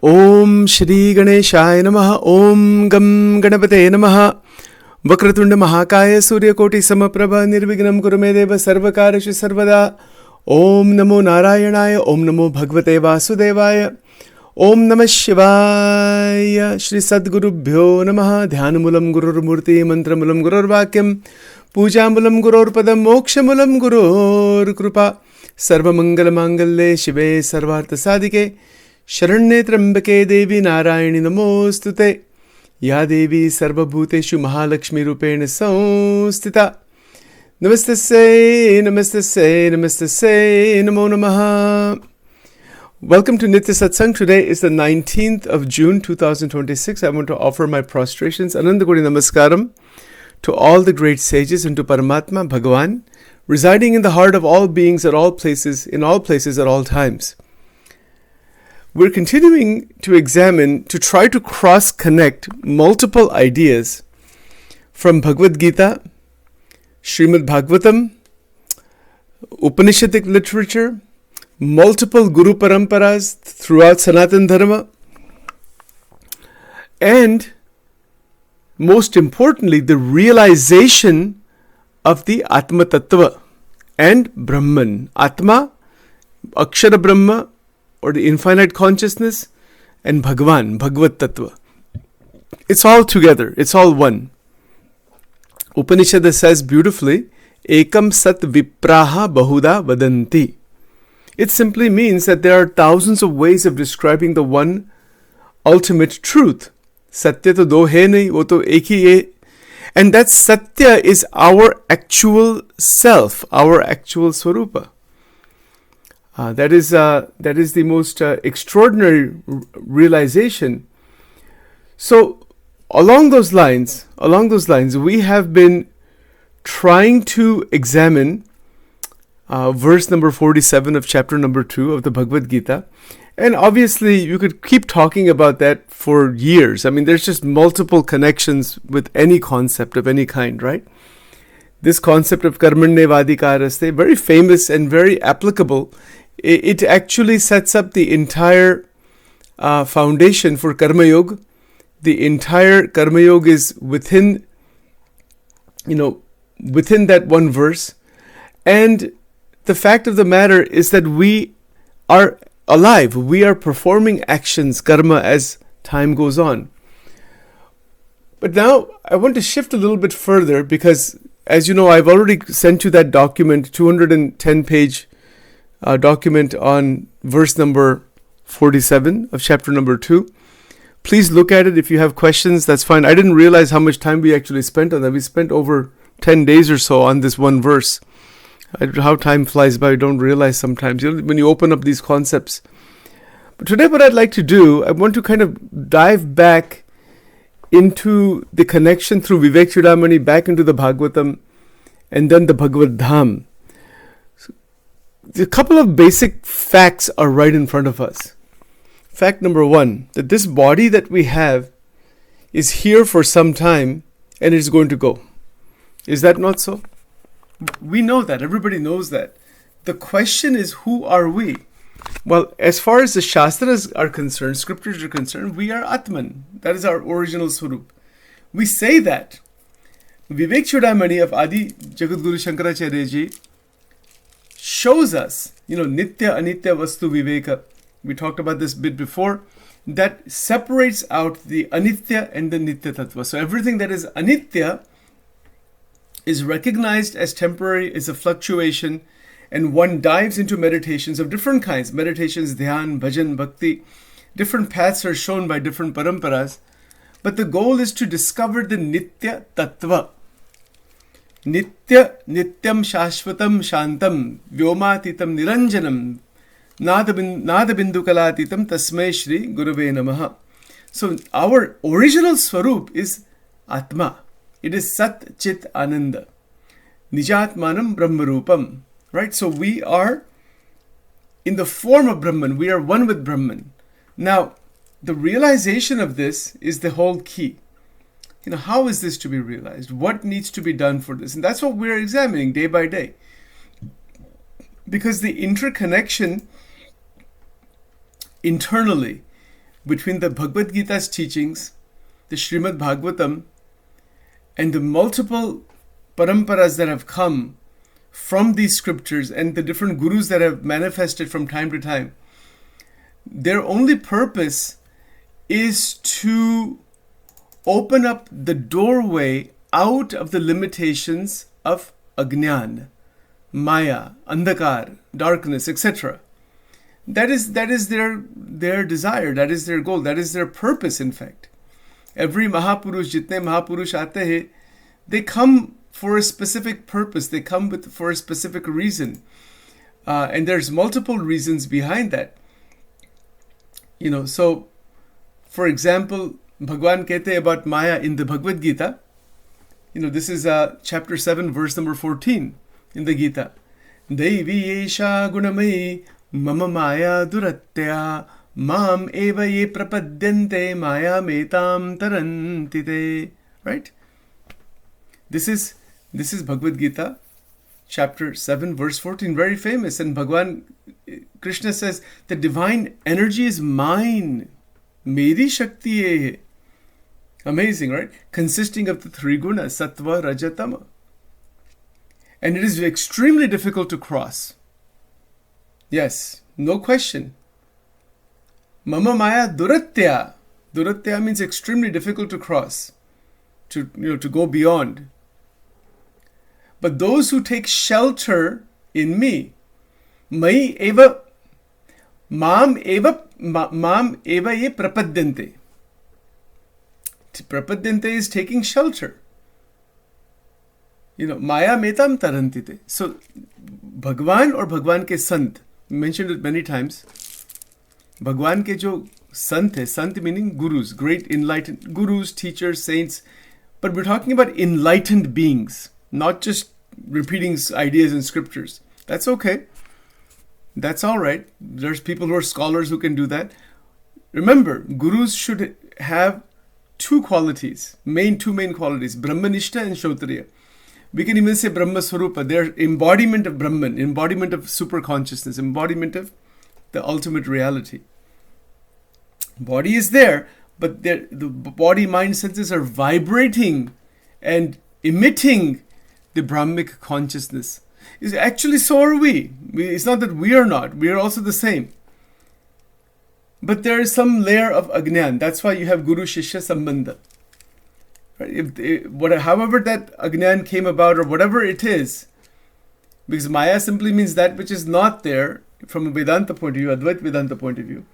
Om Shri Ganeshaya Namaha. Om Gam Ganapate Namaha. Vakratunda Mahakaya Surya Koti Samaprabha Nirvignam Kurumedeva Sarvakarishu Sarvada. Om Namo Narayanaya. Om Namo Bhagavate Vasudevaya. Om Namah Shivaya. Shri Sadgurubhyo Namaha. Dhyanamulam Gurur Murti. Mantramulam Gurur Vakyam. Pujamulam Gurur Padam. Mokshamulam Gurur Krupa. Sarvamangala Mangalle Shive Sarvartha Sadike. Sharanye Trambake Devi Narayani Namostute. Ya Devi Sarvabhuteshu Mahalakshmi Rupena Samstita. Namaste Se, Namaste Se, Namaste Se, Namo Namaha. Welcome to Nitya Satsang. Today is the 19th of June 2026. I want to offer my prostrations, Anandakoti Namaskaram, to all the great sages and to Paramatma, Bhagavan, residing in the heart of all beings at all places, in all places at all times. We're continuing to examine, to try to cross-connect multiple ideas from Bhagavad Gita, Srimad Bhagavatam, Upanishadic literature, multiple Guru Paramparas throughout Sanatana Dharma, and most importantly, the realization of the Atma Tattva and Brahman. Atma, Akshara Brahma, or the infinite consciousness, and Bhagavan, Bhagavat Tattva. It's all together, it's all one. Upanishad says beautifully, Ekam Sat Vipraha Bahuda Vadanti. It simply means that there are thousands of ways of describing the one ultimate truth. Satya to do hai nahi, wo to ek hi hai. And that Satya is our actual self, our actual Swarupa. That is the most extraordinary realization. So, along those lines, we have been trying to examine verse number 47 of chapter number 2 of the Bhagavad Gita. And obviously, you could keep talking about that for years. I mean, there's just multiple connections with any concept of any kind, right? This concept of karmanye vadikaraste, very famous and very applicable. It actually sets up the entire foundation for Karma Yoga. The entire Karma Yoga is within that one verse. And the fact of the matter is that we are alive. We are performing actions, karma, as time goes on. But now I want to shift a little bit further because, as you know, I've already sent you that document, 210-page document on verse number 47 of chapter number 2. Please look at it. If you have questions, that's fine. I didn't realize how much time we actually spent on that. We spent over 10 days or so on this one verse. How time flies by, you don't realize sometimes when you open up these concepts. But today what I'd like to do, I want to kind of dive back into the connection through Vivek Chudamani back into the Bhagavatam and then the Bhagavad Dham. A couple of basic facts are right in front of us. Fact number 1, that this body that we have is here for some time and it's going to go. Is that not so? We know that. Everybody knows that. The question is, who are we? Well, as far as the Shastras are concerned, scriptures are concerned, we are Atman. That is our original Swarup. We say that. Vivek Chudamani of Adi Jagadguru Shankaracharya Ji shows us, Nitya Anitya Vastu Viveka. We talked about this bit before. That separates out the Anitya and the Nitya Tattva. So everything that is Anitya is recognized as temporary, is a fluctuation, and one dives into meditations of different kinds. Meditations, dhyan, bhajan, bhakti. Different paths are shown by different paramparas. But the goal is to discover the Nitya Tattva. Nitya Nityam Shashvatam Shantam Vyomatitam Niranjanam Nadabindu Kalatitam Tasmai Shri Gurave Namaha. So our original Swarup is Atma. It is Sat Chit Ananda. Nijatmanam Brahmarupam. Right? So we are in the form of Brahman. We are one with Brahman. Now, the realization of this is the whole key. How is this to be realized? What needs to be done for this? And that's what we're examining day by day. Because the interconnection internally between the Bhagavad Gita's teachings, the Srimad Bhagavatam, and the multiple paramparas that have come from these scriptures and the different gurus that have manifested from time to time, their only purpose is to open up the doorway out of the limitations of Ajnan, Maya, Andhakar, darkness, etc. That is their desire, that is their goal, that is their purpose, in fact. Every Mahapurush, jitne Mahapurush aate hai, they come for a specific purpose, they come for a specific reason. And there's multiple reasons behind that. So, for example, Bhagwan kehte about Maya in the Bhagavad Gita. This is chapter 7, verse number 14 in the Gita. Devi yesha gunamayi mama maya duratya mam eva ye prapadyante maya metam tarantite. Right? This is Bhagavad Gita, chapter 7, verse 14, very famous. And Bhagwan Krishna says, the divine energy is mine. Meri Shakti hai. Amazing, right? Consisting of the three gunas, sattva, raja, tama. And it is extremely difficult to cross. Yes, no question. Mama maya duratya. Duratya means extremely difficult to cross, to go beyond. But those who take shelter in me, mai eva, mam eva ye prapadyante. Prapadyante is taking shelter. Maya metam tarantite. So, Bhagwan or Bhagwan ke sant, mentioned it many times. Bhagwan ke jo sant hai, sant meaning gurus, great enlightened gurus, teachers, saints. But we're talking about enlightened beings, not just repeating ideas in scriptures. That's okay. That's all right. There's people who are scholars who can do that. Remember, gurus should have two main qualities, Brahmanishta and Shautriya. We can even say Brahma Swarupa. They're embodiment of Brahman, embodiment of super consciousness, embodiment of the ultimate reality. Body is there, but the body, mind, senses are vibrating and emitting the Brahmic consciousness. Actually, so are we. It's not that we are not. We are also the same. But there is some layer of Ajnan. That's why you have Guru Shishya Sambandha. Right? However that Ajnan came about, or whatever it is, because Maya simply means that which is not there from a Vedanta point of view, Advaita Vedanta point of view.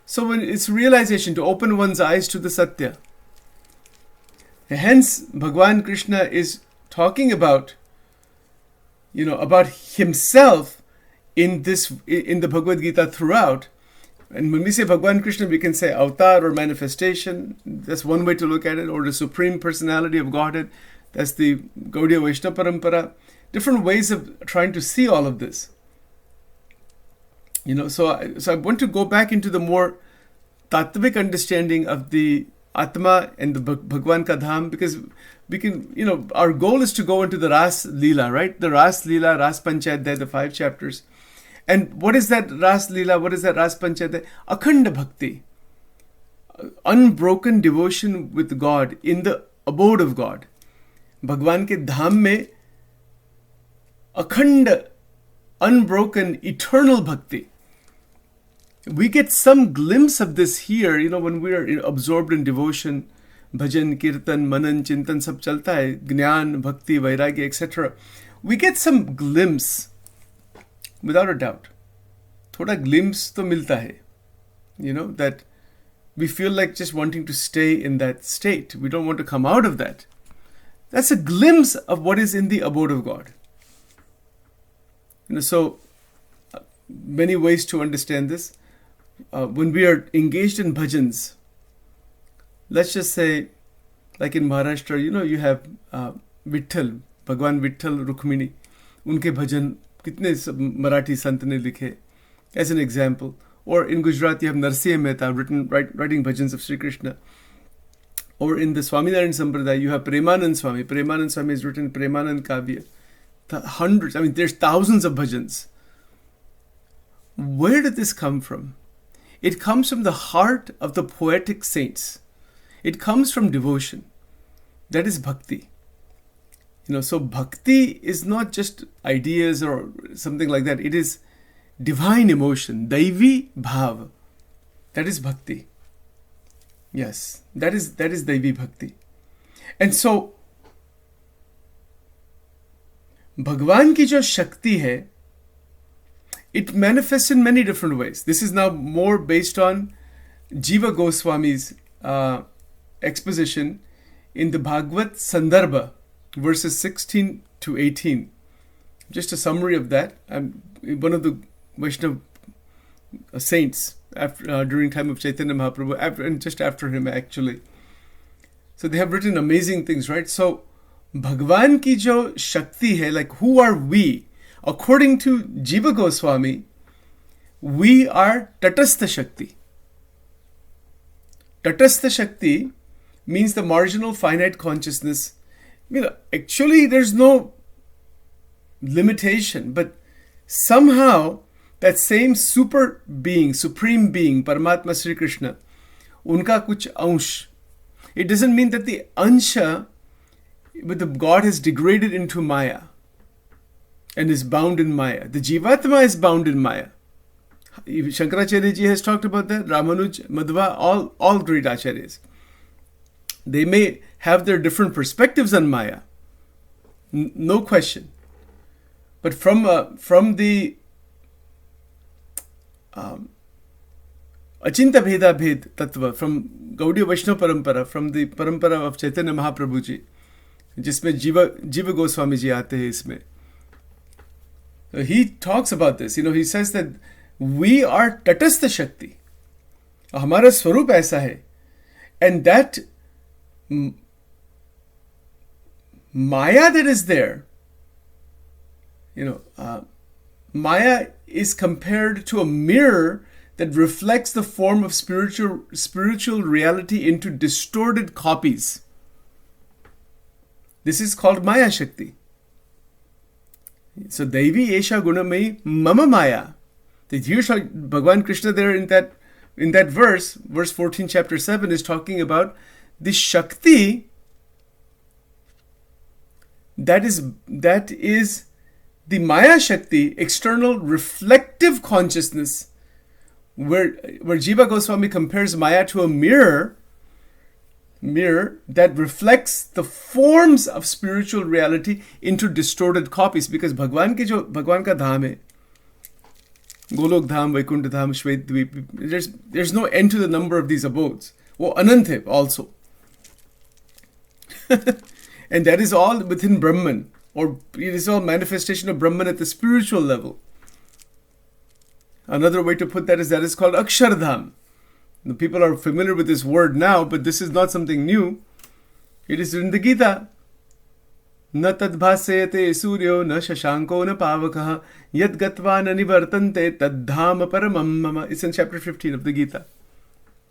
So when it's realization to open one's eyes to the Satya. Hence, Bhagwan Krishna is talking about himself in the Bhagavad Gita throughout. And when we say Bhagwan Krishna, we can say avatar or manifestation. That's one way to look at it. Or the Supreme Personality of Godhead. That's the Gaudiya Vaishnava Parampara. Different ways of trying to see all of this. So I want to go back into the more tattvic understanding of the Atma and the Bhagwan ka Dham, because we can, our goal is to go into the Ras Leela, right? The Ras Leela, Ras Panchayat, the 5 chapters. And what is that Ras Leela? What is that Ras Panchayat? Akhanda Bhakti. Unbroken devotion with God in the abode of God. Bhagwan ke Dham mein akhanda, unbroken, eternal bhakti. We get some glimpse of this here, when we are absorbed in devotion, bhajan, kirtan, manan, chintan, sab chalta hai, jnana, bhakti, vairagya, etc. We get some glimpse, without a doubt. Thoda glimpse to milta hai, that we feel like just wanting to stay in that state. We don't want to come out of that. That's a glimpse of what is in the abode of God. So many ways to understand this. When we are engaged in bhajans, let's just say, like in Maharashtra, you have Vitthal, Bhagwan Vitthal, Rukmini. Unke bhajan, kitne Marathi sant ne likhe, as an example. Or in Gujarat, you have Narsimha Mehta writing bhajans of Sri Krishna. Or in the Swaminarayan Sampradaya, you have Premanand Swami. Premanand Swami has written Premanand Kavya. Hundreds, there's thousands of bhajans. Where did this come from? It comes from the heart of the poetic saints. It comes from devotion. That is bhakti. So bhakti is not just ideas or something like that. It is divine emotion, daivi bhav. That is bhakti. Yes, that is daivi bhakti. And so, Bhagwan ki jo shakti hai, it manifests in many different ways. This is now more based on Jiva Goswami's exposition in the Bhagavad Sandarbha, verses 16 to 18. Just a summary of that. I'm one of the Vaishnava saints during time of Chaitanya Mahaprabhu, and just after him actually. So they have written amazing things, right? So Bhagwan ki jo shakti hai, like who are we? According to Jiva Goswami, we are Tatastha Shakti. Tatastha Shakti means the marginal finite consciousness. Actually there's no limitation, but somehow that same super being, supreme being, Paramatma Sri Krishna, unka kuch ansh. It doesn't mean that the ansha with the God has degraded into Maya and is bound in Maya. The Jivatma is bound in Maya. Shankaracharya ji has talked about that. Ramanuj, Madhva, all great acharyas. They may have their different perspectives on Maya, no question. But from the Achinta Bheda Bhed Tattva, from Gaudiya Vaishnava Parampara, from the Parampara of Chaitanya Mahaprabhu ji, जिसमें जीव गोस्वामी जी आते हैं इसमें. He talks about this. He says that we are tatastha shakti. हमारा स्वरूप ऐसा है. And that Maya that is there, Maya is compared to a mirror that reflects the form of spiritual reality into distorted copies. This is called Maya Shakti. So Daivi Esha Gunamai Mama Maya. Here's Bhagwan Krishna there in that verse 14, chapter 7, is talking about the Shakti that is the Maya Shakti, external reflective consciousness, where Jiva Goswami compares Maya to a mirror that reflects the forms of spiritual reality into distorted copies. Because Bhagwan ka dham hai, Golok Dham, Vaikuntha Dham, Shvet Dvip, there's no end to the number of these abodes. Wo Anant hai also. And that is all within Brahman, or it is all manifestation of Brahman at the spiritual level. Another way to put that is called Akshardham. The people are familiar with this word now, but this is not something new. It is in the Gita. Na tadbhasayate suryo na shashanko na pavakaha yad gatva na nivartante tadham paramam mama. It's in chapter 15 of the Gita.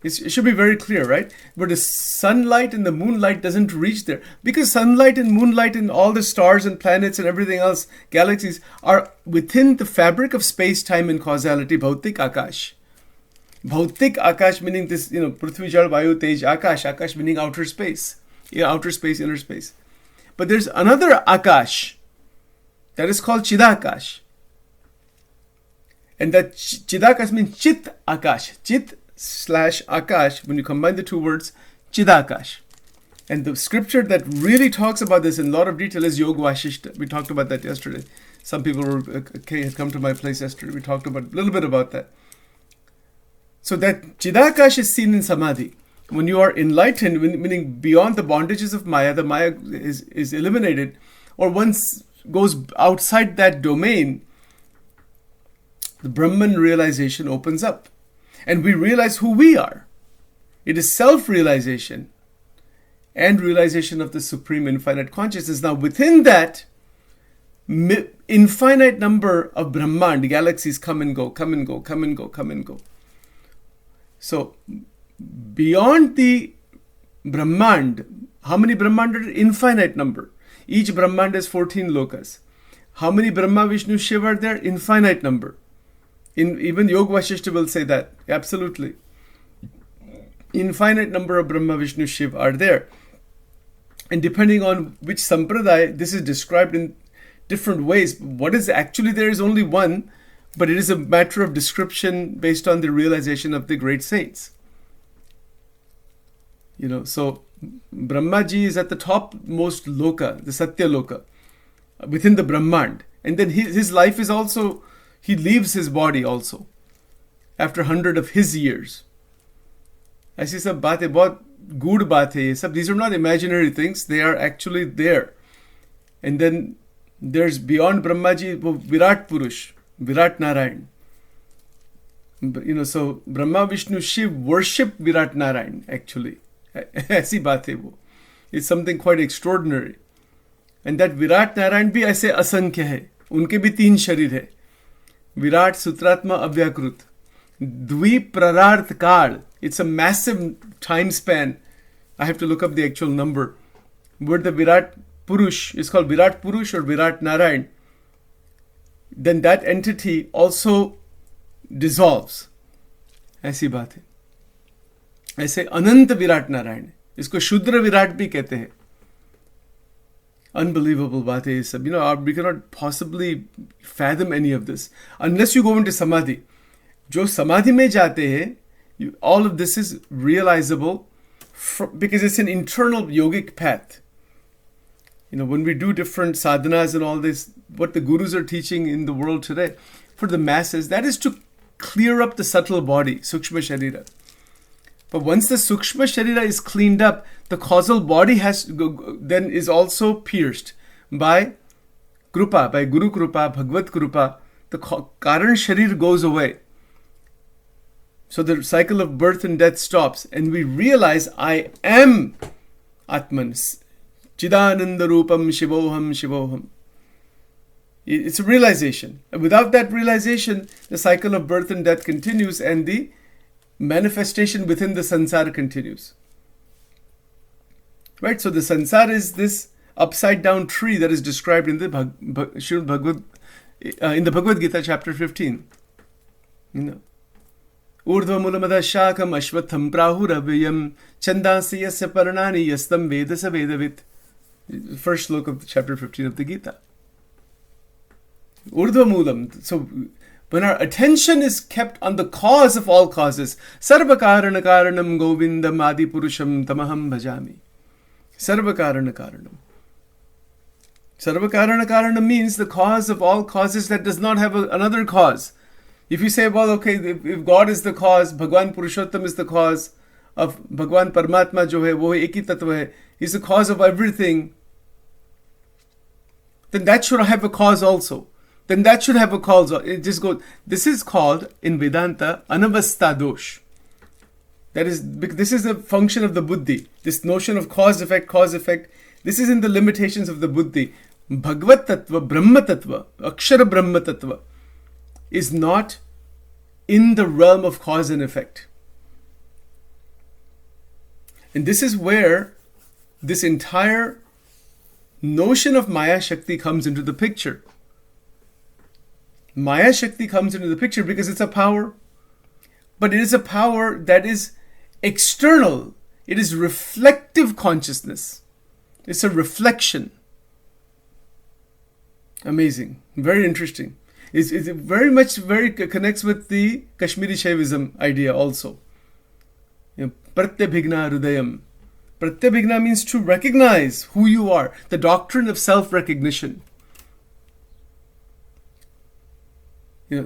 It should be very clear, right? But the sunlight and the moonlight doesn't reach there. Because sunlight and moonlight and all the stars and planets and everything else, galaxies, are within the fabric of space, time and causality, Bhautik Akash. Bhautik Akash meaning this, Prithvi, Jal, Vayu, Tej, Akash. Akash meaning outer space. Yeah, outer space, inner space. But there's another Akash that is called Chidakash. And that Chidakash means Chit Akash. Chit / Akash, when you combine the two words, Chidakash. And the scripture that really talks about this in a lot of detail is Yog Vashishta. We talked about that yesterday. Some people had come to my place yesterday. We talked about a little bit about that. So that Chidakash is seen in Samadhi. When you are enlightened, meaning beyond the bondages of Maya, the Maya is eliminated, or once goes outside that domain, the Brahman realization opens up. And we realize who we are. It is self-realization and realization of the supreme infinite consciousness. Now within that, infinite number of Brahmand, galaxies come and go, come and go, come and go, come and go. So beyond the Brahmand, how many Brahmand are? Infinite number. Each Brahmand has 14 lokas. How many Brahma, Vishnu, Shiva are there? Infinite number. Even Yoga Vasishta will say that. Absolutely. Infinite number of Brahma, Vishnu, Shiv are there. And depending on which sampradaya, this is described in different ways. What is actually there is only one, but it is a matter of description based on the realization of the great saints. So Brahmaji is at the topmost loka, the Satya loka, within the Brahmand. And then his life is also, he leaves his body also after 100 of his years. ऐसी सब बातें बहुत गूढ़ बात है ये सब. These are not imaginary things, they are actually there. And then there's beyond Brahmaji Virat Purush, Virat Narayan. So Brahma, Vishnu, Shiv worship Virat Narayan actually. ऐसी बात है वो. It's something quite extraordinary. And that Virat Narayan भी ऐसे असंख्य है. उनके भी 3 शरीर है. विराट, सूत्रात्मा, अव्याकृत. द्विप्ररार्थ काल. It's a massive time span. I have to look up the actual number. Where the Virat Purush is called Virat Purush or Virat Narayan, then that entity also dissolves. ऐसी बात है. ऐसे अनंत विराट नारायण, इसको शुद्र विराट भी कहते हैं. Unbelievable बात है ये सब. We cannot possibly fathom any of this unless you go into samadhi. जो समाधि में जाते हैं, all of this is realizable because it's an internal yogic path. When we do different sadhanas and all this, what the gurus are teaching in the world today for the masses, that is to clear up the subtle body, sukshma sharira. But once the sukshma sharira is cleaned up, the causal body then is also pierced by krupa, by guru krupa, bhagavad krupa. The karan sharir goes away. So the cycle of birth and death stops, and we realize I am Atman, Chidananda Rupam Shivoham Shivoham. It's a realization. And without that realization, the cycle of birth and death continues, and the manifestation within the sansara continues. Right? So the sansara is this upside down tree that is described in the Bhagavad Gita chapter 15. Urdhvamulamada shakam ashvatham prahuravayam chandasi yasya paranani yastam vedasa vedavit. First look of chapter 15 of the Gita. Urdhvamulam. So when our attention is kept on the cause of all causes, sarvakarana karanam govindam adi purusham tamaham bhajami. Sarvakarana karanam. Sarvakarana karanam means the cause of all causes that does not have another cause. If you say, well, okay, if God is the cause, Bhagwan Purushottam is the cause of Bhagwan Paramatma jo hai, wo ek hi tattva hai, he's the cause of everything, then that should have a cause also. Then that should have a cause. It just goes. This is called in Vedanta anavastha dosh. This is a function of the buddhi. This notion of cause effect. This is in the limitations of the buddhi. Bhagavad tattva, Brahma tattva, Akshara Brahma tattva is not in the realm of cause and effect. And this is where this entire notion of Maya Shakti comes into the picture. Maya Shakti comes into the picture because it's a power, but it is a power that is external. It is reflective consciousness. It's a reflection. Amazing. Very interesting. It very connects with the Kashmiri Shaivism idea also. Pratyabhigna Hridayam. Pratyabhigna means to recognize who you are. The doctrine of self-recognition.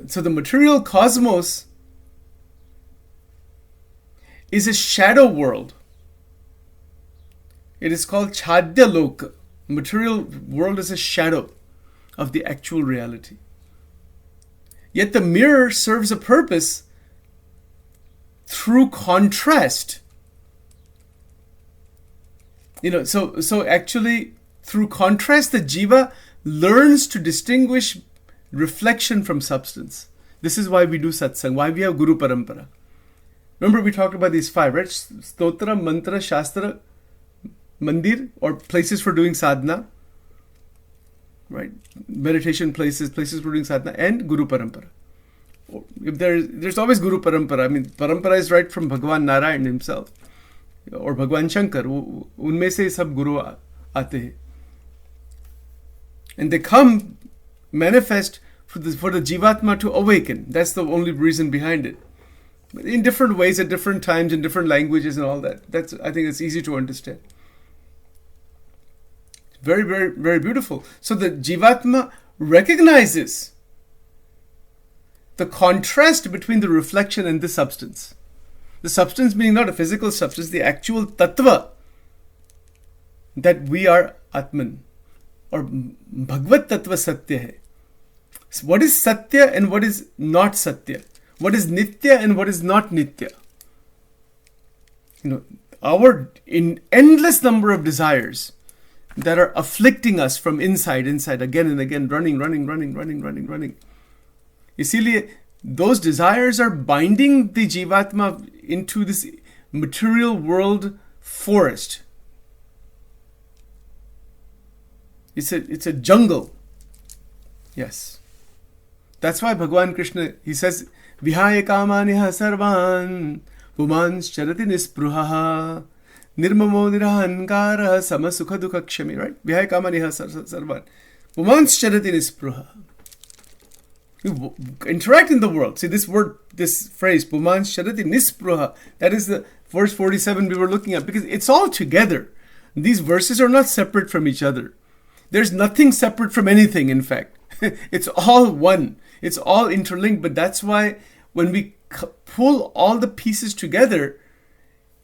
So the material cosmos is a shadow world. It is called Chadya Loka. Material world is a shadow of the actual reality. Yet the mirror serves a purpose through contrast. So actually through contrast the jiva learns to distinguish reflection from substance. This is why we do satsang, why we have Guru Parampara. Remember we talked about these 5, right? Stotra, Mantra, Shastra, Mandir, or places for doing sadhana. Right? Meditation places for doing sadhana, and Guru Parampara. if there's always Guru Parampara. I mean, Parampara is right from Bhagwan Narayan himself or Bhagwan Shankar. उनमें से सब गुरु आते हैं. And they come manifest for the Jivatma to awaken. That's the only reason behind it. In different ways, at different times, in different languages and all that. I think it's easy to understand. Very, very, very beautiful. So the Jivatma recognizes the contrast between the reflection and the substance. The substance being not a physical substance, the actual tattva that we are Atman. Or Bhagavad Tattva Satya hai. So what is Satya and what is not Satya? What is Nitya and what is not Nitya? Our endless number of desires that are afflicting us from inside, again and again, running. Isiliye, those desires are binding the Jivatma into this material world forest. It's a jungle. Yes. That's why Bhagwan Krishna, he says, Vihaya kamaniha sarvan pumans charati nispruhaha nirmamo nirahankara samasukha dukha kshami. Right? Vihaya kamaniha sarvan pumans charati nispruhaha. You interact in the world. See this phrase, pumans charati nispruha. That is the verse 47 we were looking at, because it's all together. These verses are not separate from each other. There's nothing separate from anything, in fact. It's all one. It's all interlinked. But that's why when we pull all the pieces together,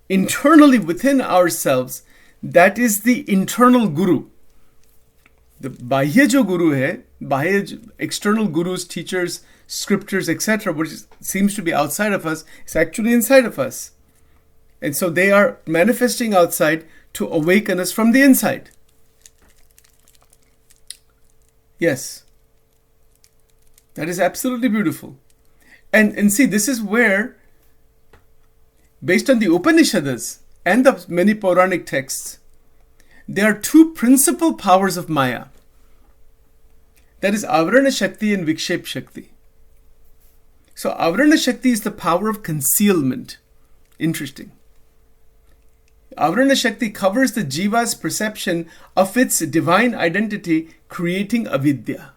internally within ourselves, that is the internal guru. The bahya jo guru hai, bahya external gurus, teachers, scriptures, etc., which seems to be outside of us, is actually inside of us. And so they are manifesting outside to awaken us from the inside. Yes. That is absolutely beautiful. And see, this is where, based on the Upanishads and the many Puranic texts, there are two principal powers of Maya. That is Avarana Shakti and Vikshep Shakti. So Avarana Shakti is the power of concealment. Interesting. Avarana Shakti covers the jiva's perception of its divine identity, creating avidya.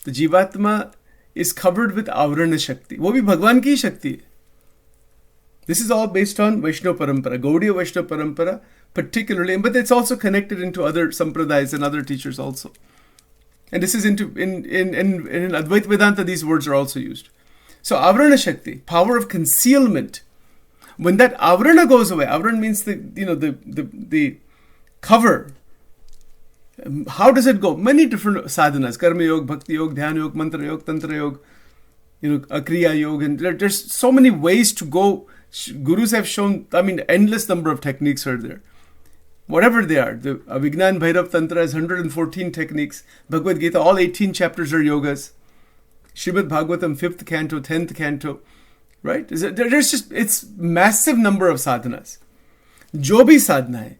The jivatma is covered with Avarana Shakti. वो भी भगवान की शक्ति है. This is all based on Vaishnava Parampara, Gaudiya Vaishnava Parampara particularly, but it's also connected into other sampradayas and other teachers also. And this is in Advaita Vedanta, these words are also used. So Avarana Shakti, power of concealment. When that avarana goes away, avarana means the cover. How does it go? Many different sadhanas, karma yoga, bhakti yoga, dhyana yoga, mantra yoga, tantra yoga, akriya yoga, and there's so many ways to go. Gurus have shown, endless number of techniques are there. Whatever they are, the Avignan Bhairav Tantra has 114 techniques. Bhagavad Gita, all 18 chapters are yogas. Srimad Bhagavatam, 5th canto, 10th canto. Right? It's massive number of sadhanas. Jo bhi sadhana hai,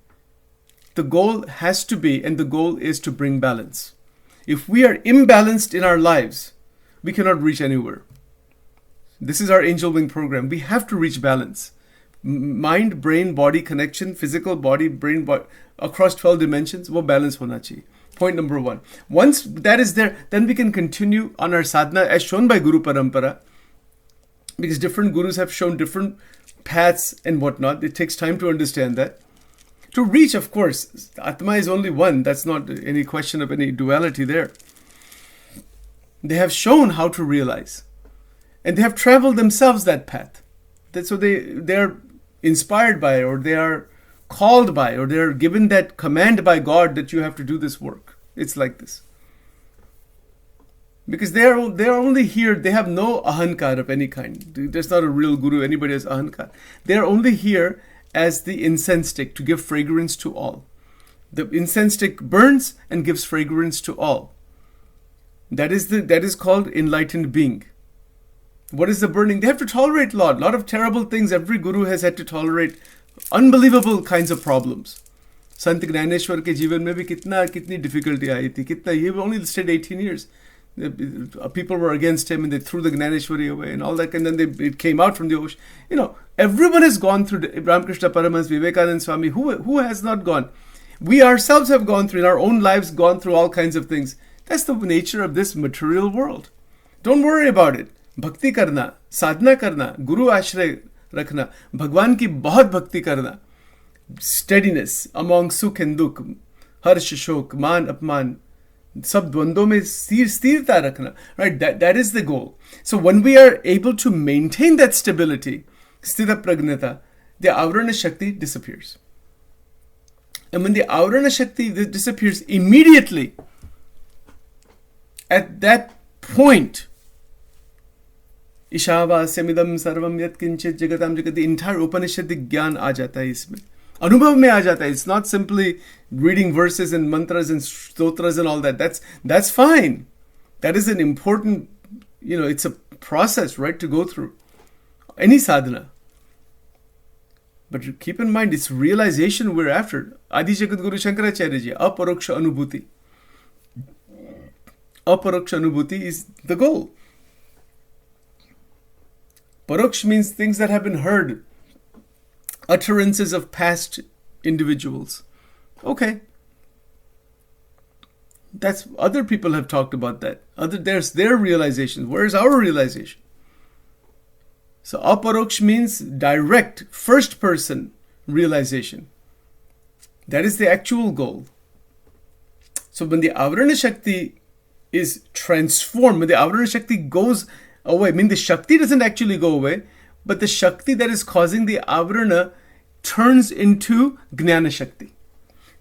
the goal has to be, and the goal is to bring balance. If we are imbalanced in our lives, we cannot reach anywhere. This is our angel wing program. We have to reach balance. Mind, brain, body connection, physical body, brain, body, across 12 dimensions, wo balance hona chahiye. Point number 1. Once that is there, then we can continue on our sadhana as shown by Guru Parampara. Because different gurus have shown different paths and whatnot. It takes time to understand that. To reach, of course, Atma is only one. That's not any question of any duality there. They have shown how to realize. And they have traveled themselves that path. So they are inspired by, or they are called by, or they are given that command by God that you have to do this work. It's like this. Because they are only here, they have no ahankar of any kind. There's not a real guru, anybody has ahankar. They are only here as the incense stick to give fragrance to all. The incense stick burns and gives fragrance to all. That is called enlightened being. What is the burning? They have to tolerate a lot of terrible things. Every guru has had to tolerate unbelievable kinds of problems. Sant Gnaneshwar ke जीवन में भी कितनी difficulty आई थी, कितना, he only stayed 18 years. People were against him and they threw the Gnaneshwari away and all that, and then it came out from the ocean. Everyone has gone through. Ramakrishna Paramahans, Vivekananda Swami, who has not gone? We ourselves have gone through, in our own lives, gone through all kinds of things. That's the nature of this material world. Don't worry about it. Bhakti karna, sadhana karna, Guru ashray rakhna, Bhagwan ki bahut bhakti karna, steadiness among sukh and dukh, harsh shok, मान अपमान, सब द्वंद्वों में स्थिरता रखना, right? That is the goal. So when we are able to maintain that stability, sthita pragnata, the avarana shakti disappears. And when the avarana shakti disappears immediately, at that point, ईशावास्यमिदं सर्वं यत् किंचित जगतां जगति, the entire Upanishadic ज्ञान आ जाता है इसमें, अनुभव में आ जाता है. It's not simply reading verses and mantras and stotras and all that. That's fine. That is an important, it's a process, right, to go through any sadhana. But keep in mind, it's realization we're after. Adi Jagat Guru Shankaracharya ji, aparoksha anubhuti. Aparoksha anubhuti is the goal. Paroksh means things that have been heard, utterances of past individuals. Okay. That's, other people have talked about that. There's their realization. Where's our realization? So aparoksh means direct, first person realization. That is the actual goal. So when the avarana shakti is transformed, when the avarana shakti goes away, the shakti doesn't actually go away, but the shakti that is causing the avarana turns into gnana shakti.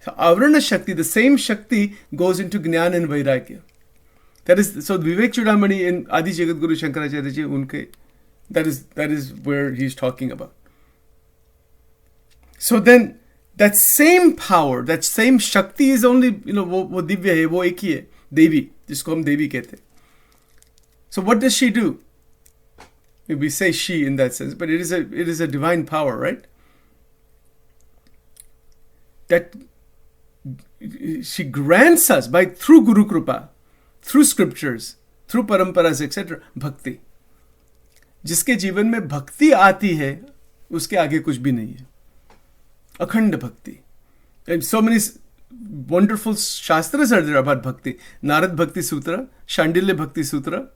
So avarana shakti, the same shakti, goes into gnana and vairagya. That is, so Vivek Chudamani in Adi Jagat Guru Shankaracharya ji, unke, that is where he's talking about. So then, that same power, that same shakti is only, wo divya hai, wo ek hi hai, Devi, jisko hum Devi kehte hain. So what does she do? We say she in that sense, but it is a divine power, right? That she grants us through Guru Krupa, through scriptures, through paramparas, etc., bhakti. जिसके जीवन में भक्ति आती है, उसके आगे कुछ भी नहीं है. अखंड भक्ति. And so many wonderful shastras are there about bhakti. Narad Bhakti Sutra, Shandilya Bhakti Sutra,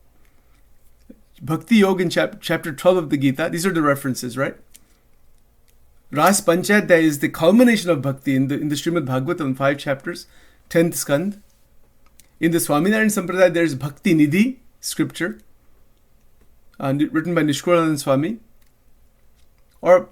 Bhakti Yoga in chapter 12 of the Gita. These are the references, right? Ras Panchadhyaya is the culmination of bhakti in the Srimad Bhagavatam, 5 chapters, 10th skand. In the Swaminarayan Sampradaya, there is Bhakti Nidhi, scripture, written by Nishkulanand Swami. Or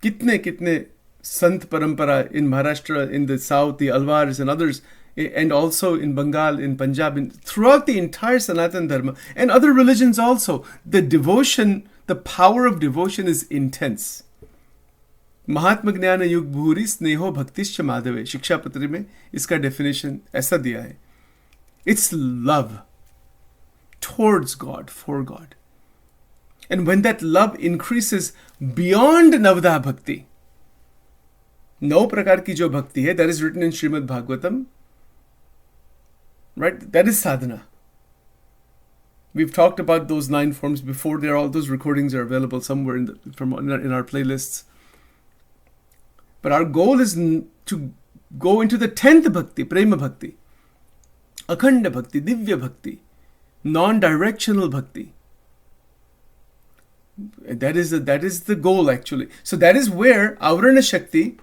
kitne Sant Parampara in Maharashtra, in the south, the Alwars and others, and also in Bengal, in Punjab, throughout the entire Sanatana Dharma, and other religions also, the devotion, the power of devotion is intense. महात्मा ज्ञान युग भूरि स्नेहो भक्तिश्च माधवे, शिक्षा पत्र में इसका definition ऐसा दिया है. It's love towards God, for God. And when that love increases beyond Navda Bhakti, 9 प्रकार की जो भक्ति है, that is written in Srimad Bhagavatam, right? That is sadhana. We've talked about those 9 forms before. All those recordings are available somewhere in our playlists. But our goal is to go into the 10th bhakti, prema bhakti, akhanda bhakti, divya bhakti, non-directional bhakti. That is the goal, actually. So that is where avarana shakti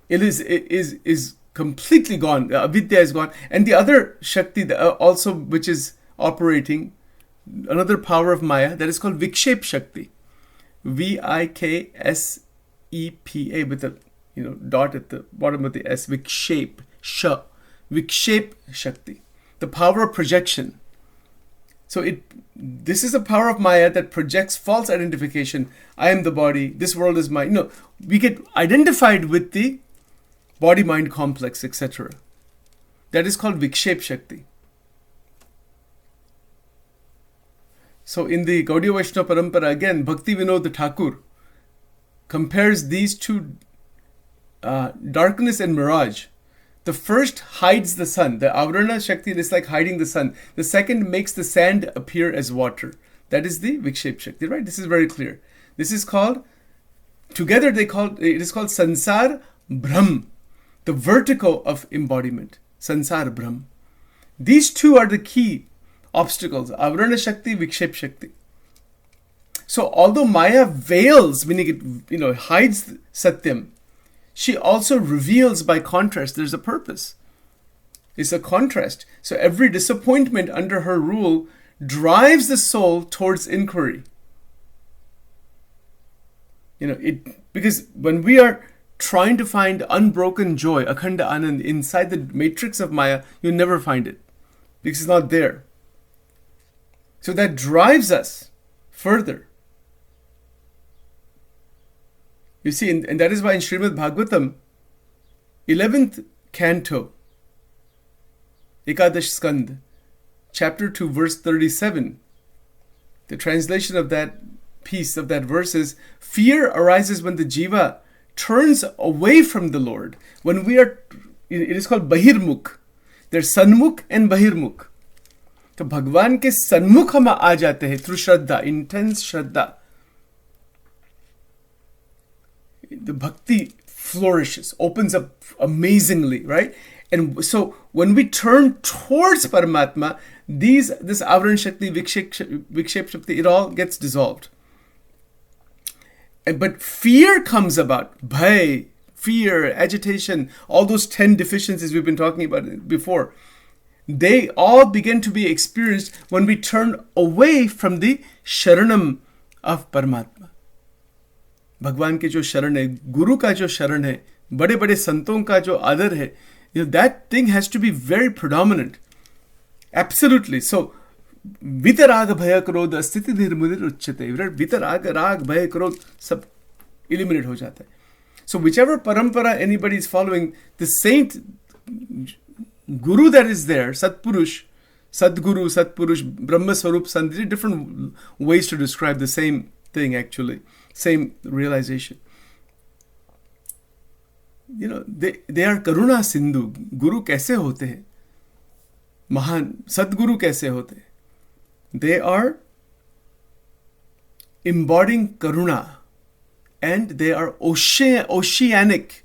is completely gone. Avidya is gone, and the other shakti also, which is operating, another power of Maya, that is called vikshep shakti, V-I-K-S-E-P-A with a dot at the bottom of the S, vikshep, vikshep shakti, the power of projection. So this is a power of Maya that projects false identification. I am the body, this world is mine. We get identified with the body-mind complex, etc. That is called vikshep shakti. So in the Gaudiya Vaishnava Parampara, again, Bhakti Vinod Thakur compares these two, darkness and mirage. The first hides the sun. The Avrana Shakti is like hiding the sun. The second makes the sand appear as water. That is the Vikshep Shakti, right? This is very clear. This is called, together it is called Sansar Brahm, the vertigo of embodiment. Sansar Brahm. These two are the key obstacles. Avrana Shakti, Vikshep Shakti. So although Maya veils, meaning it hides Satyam, she also reveals by contrast. There's a purpose. It's a contrast. So every disappointment under her rule drives the soul towards inquiry. Because when we are trying to find unbroken joy, Akhanda Anand, inside the matrix of Maya, you never find it. Because it's not there. So that drives us further. You see, and that is why in Srimad Bhagavatam, 11th canto, Ekadash Skand, chapter 2, verse 37, the translation of that piece, of that verse is, fear arises when the jiva turns away from the Lord. When we are, it is called Bahirmukh. There's Sanmukh and Bahirmukh. तो भगवान के सन्मुख हम आ जाते हैं through Shraddha, intense Shraddha. The bhakti flourishes, opens up amazingly, right? And so when we turn towards Paramatma, this Avran Shakti, Vikshep Shakti, it all gets dissolved. But fear comes about, bhai, fear, agitation, all those 10 deficiencies we've been talking about before. They all begin to be experienced when we turn away from the sharanam of Paramatma. भगवान के जो शरण है, गुरु का जो शरण है, बड़े बड़े संतों का जो आदर है, that thing has to be very predominant. Absolutely. So, वितराग भय क्रोध स्थिति धीर मुदिर उच्चते. वितराग राग भय क्रोध सब eliminate हो जाता है. So whichever parampara anybody is following, the saint guru that is there, Satpurush, Sadguru, Satpurush, Brahma Swarup, Sandhya, different ways to describe the same thing actually. Same realization. They are Karuna Sindhu. Guru कैसे होते हैं? महान सदगुरु कैसे होते हैं? They are embodying Karuna, and they are oceanic.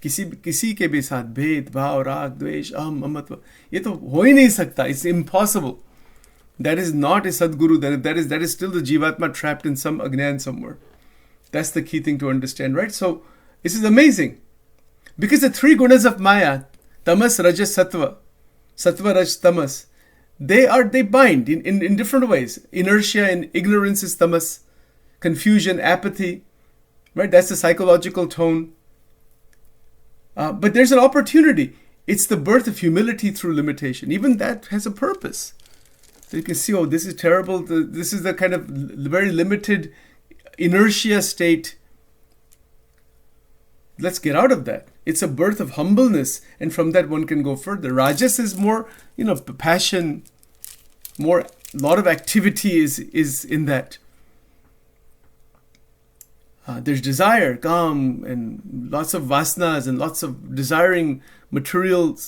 किसी के भी साथ भेद भाव राग द्वेष अहम ममत्व ये तो हो ही नहीं सकता. It's impossible. That is not a Sadguru. That is still the Jivatma trapped in some Agnan somewhere. That's the key thing to understand, right? So this is amazing. Because the 3 gunas of Maya, Tamas, Rajas, Sattva, Sattva, Raj, Tamas, they bind in different ways. Inertia and ignorance is Tamas. Confusion, apathy, right? That's the psychological tone. But there's an opportunity. It's the birth of humility through limitation. Even that has a purpose. So you can see, this is terrible. This is the kind of very limited inertia state. Let's get out of that. It's a birth of humbleness, and from that one can go further. Rajas is more, passion, more, lot of activity is in that. There's desire, kam, and lots of vasanas and lots of desiring material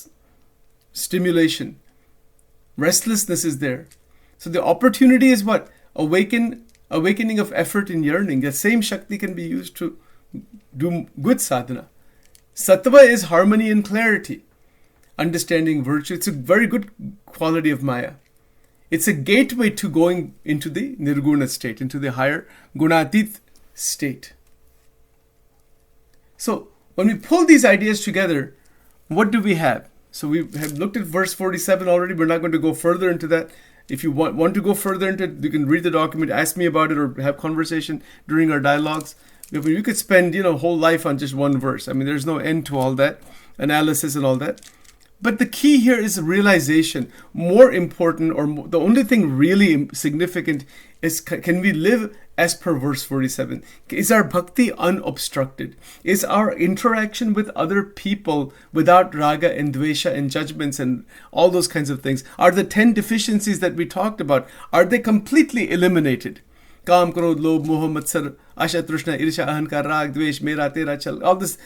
stimulation. Restlessness is there. So the opportunity is what? Awakening of effort and yearning. The same Shakti can be used to do good sadhana. Sattva is harmony and clarity. Understanding virtue. It's a very good quality of Maya. It's a gateway to going into the nirguna state, into the higher gunatit state. So when we pull these ideas together, what do we have? So we have looked at verse 47 already. We're not going to go further into that. If you want to go further into it, you can read the document, ask me about it, or have conversation during our dialogues. You could spend, whole life on just one verse. I mean, there's no end to all that analysis and all that. But the key here is realization. More important, or the only thing really significant is, can we live as per verse 47? Is our bhakti unobstructed? Is our interaction with other people without raga and dvesha and judgments and all those kinds of things? Are the 10 deficiencies that we talked about, are they completely eliminated? Kam, krodh, lobh, moh, matsar, asha, trishna, irsha, ahankar, rag, dvesh, mera, tera, chal, all this,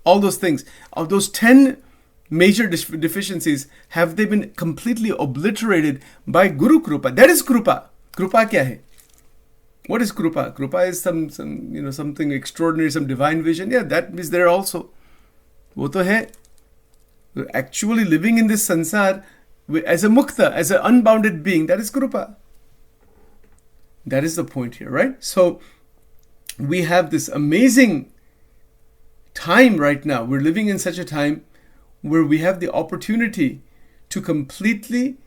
all those things. Of those 10 major deficiencies, have they been completely obliterated by Guru Krupa? That is Krupa. Krupa kya hai? What is Krupa? Krupa is some something extraordinary, some divine vision. Yeah, that is there also. Wo to hai. Actually living in this sansar as a mukta, as an unbounded being, that is Krupa. That is the point here, right? So we have this amazing time right now. We're living in such a time where we have the opportunity to completely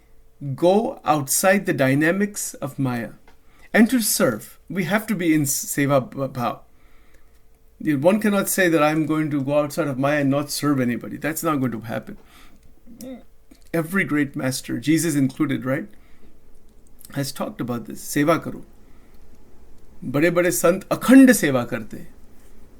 go outside the dynamics of Maya and to serve. We have to be in seva bhav. One cannot say that I'm going to go outside of Maya and not serve anybody. That's not going to happen. Every great master, Jesus included, right, has talked about this. Seva karo. Bade sant akhand seva karte.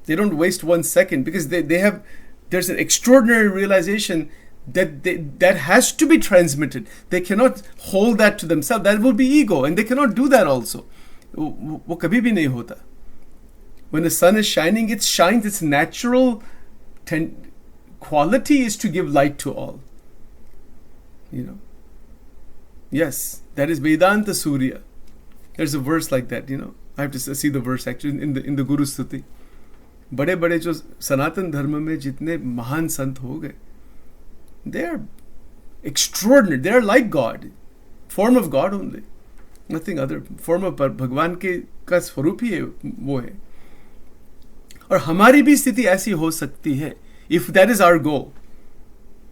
They don't waste 1 second because there's an extraordinary realization that has to be transmitted. They cannot hold that to themselves. That will be ego, and they cannot do that also. वो कभी भी नहीं होता. When the sun is shining, it shines. Its natural quality is to give light to all. Yes, that is Vedanta Surya. There's a verse like that. I have to see the verse actually in the Guru Stuti. बड़े बड़े जो सनातन धर्म में जितने महान संत हो गए, they are extraordinary. They are like God, form of God only, nothing other. Form of भगवान का स्वरूप ही वो है. और हमारी भी स्थिति ऐसी हो सकती है if that is our goal.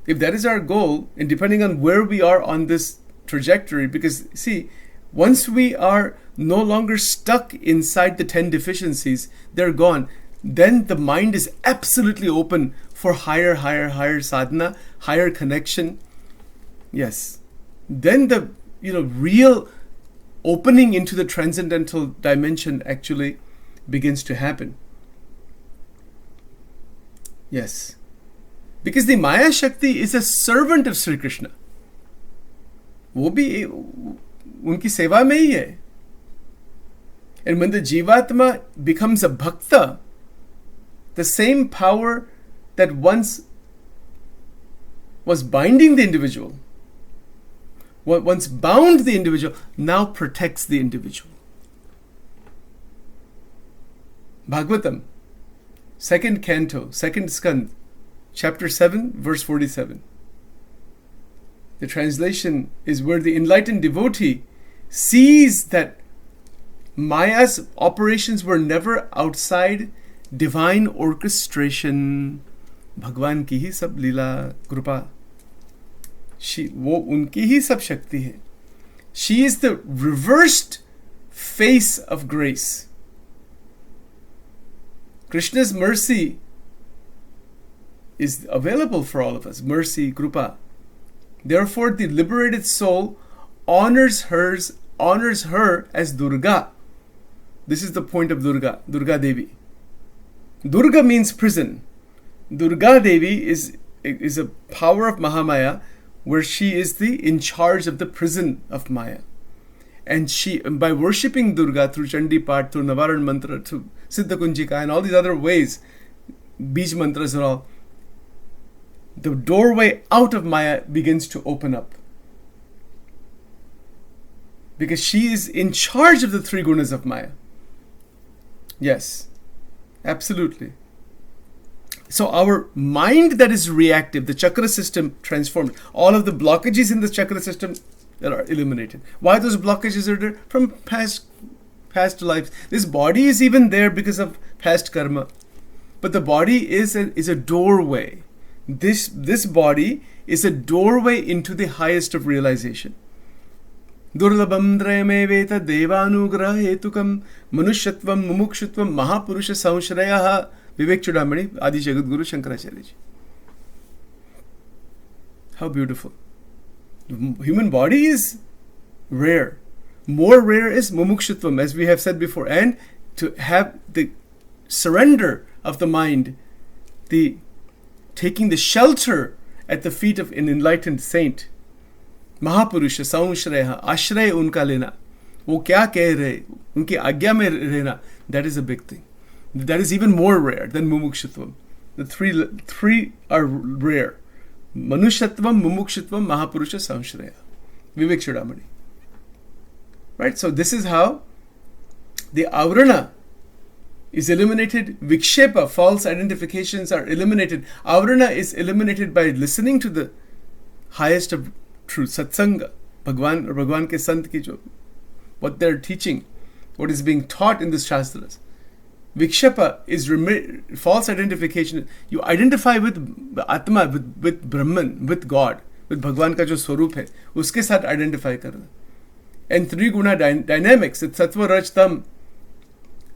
If that is our goal, and depending on where we are on this trajectory, because see, once we are no longer stuck inside the 10 deficiencies, they're gone. Then the mind is absolutely open for higher sadhana, higher connection. Yes. Then the real opening into the transcendental dimension actually begins to happen. Yes. Because the Maya Shakti is a servant of Sri Krishna. वो भी उनकी सेवा में ही है. And when the Jivatma becomes a bhakta, the same power that once was binding the individual, once bound the individual, now protects the individual. Bhagavatam, 2nd canto, 2nd skand, chapter 7, verse 47. The translation is where the enlightened devotee sees that Maya's operations were never outside divine orchestration. भगवान की ही सब लीला कृपा. वो उनकी ही सब शक्ति है. She is the reversed face of grace. Krishna's mercy is available for all of us. Mercy, Krupa. Therefore, the liberated soul honors her as Durga. This is the point of Durga Devi. Durga means prison. Durga Devi is a power of Mahamaya, where she is in charge of the prison of Maya. And by worshipping Durga through Chandi Path, through Navaran Mantra, through Siddha Kunjika, and all these other ways, Bij Mantras and all, the doorway out of Maya begins to open up. Because she is in charge of the 3 gunas of Maya. Yes, absolutely. So our mind that is reactive, the chakra system transformed. All of the blockages in the chakra system that are eliminated. Why those blockages are there? From past lives. This body is even there because of past karma. But the body is a doorway. This body is a doorway into the highest of realization. Durlabam drayameveta devanugraha hetukam manushyattvam mumukshutvam mahapurusha samshrayaha. Vivek Chudamani, Adi Jagat Guru Shankaracharya ji. How beautiful. The human body is rare. More rare is mumukshutvam, as we have said before, and to have the surrender of the mind, the taking the shelter at the feet of an enlightened saint. Mahapurusha Samshrayaha, Ashray unka lena. वो क्या कह रहे, उनकी आज्ञा में रहना, that is a big thing. That is even more rare than mumukshutvam. The three are rare. Manushatvam, Mumukshitvam, Mahapurusha Samshraya. Vivek Chudamani. Right? So this is how the avrana is eliminated. Vikshepa, false identifications are eliminated. Avrana is eliminated by listening to the highest of truth, satsanga, Bhagwan or Bhagwan ke Sant ki jo, what they're teaching, what is being taught in the Shastras. Vikshepa is false identification. You identify with Atma, with Brahman, with God, with Bhagwan ka jo swarup hai, uske sath identify karna. And three guna dynamics, it's Sattva, Raj, Tam,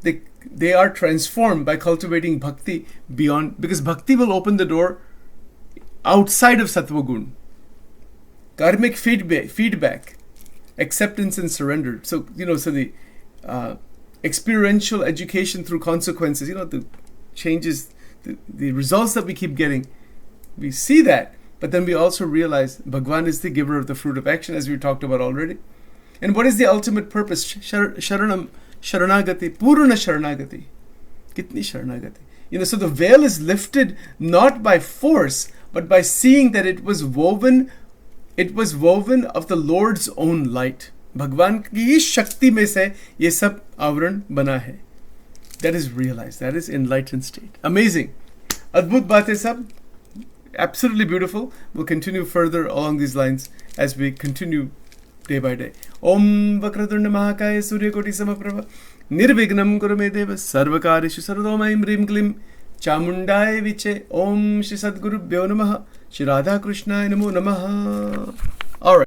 they are transformed by cultivating bhakti beyond, because bhakti will open the door outside of Sattva Gun. Karmic feedback, acceptance and surrender. So, the experiential education through consequences, the changes, the results that we keep getting, we see that, but then we also realize Bhagwan is the giver of the fruit of action, as we talked about already. And what is the ultimate purpose? Sharanam, Sharanagati, Purna Sharanagati. Kitni Sharanagati. So the veil is lifted not by force, but by seeing that it was woven of the Lord's own light. Bhagwan ki shakti mein se ye sab avran bana hai. That is realized. That is enlightened state. Amazing. Adbhut baatein sab. Absolutely beautiful. We'll continue further along these lines as we continue day by day. Om Vakratunda Mahakaya Surya Koti Samaprabha Nirvignam Kurume Deva Sarvakarishu Sarvadoma Imrim Klim Chamundai Viche Om Shri Sadguru Bhyo Namaha Shri Radha Krishna Namo Namaha. Alright.